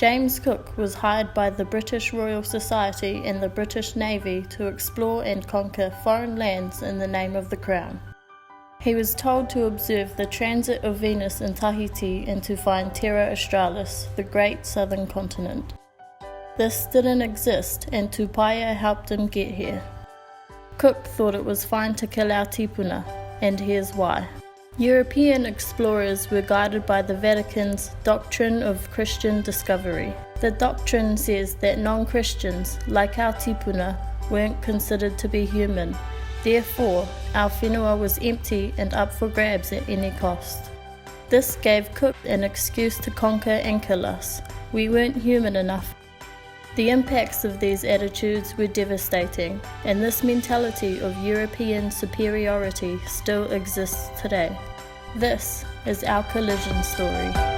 James Cook was hired by the British Royal Society and the British Navy to explore and conquer foreign lands in the name of the Crown. He was told to observe the transit of Venus in Tahiti and to find Terra Australis, the great southern continent. This didn't exist, and Tupaia helped him get here. Cook thought it was fine to kill our tipuna, and here's why. European explorers were guided by the Vatican's Doctrine of Christian Discovery. The doctrine says that non-Christians, like our tipuna, weren't considered to be human. Therefore, our whenua was empty and up for grabs at any cost. This gave Cook an excuse to conquer and kill us. We weren't human enough. The impacts of these attitudes were devastating, and this mentality of European superiority still exists today. This is our collision story.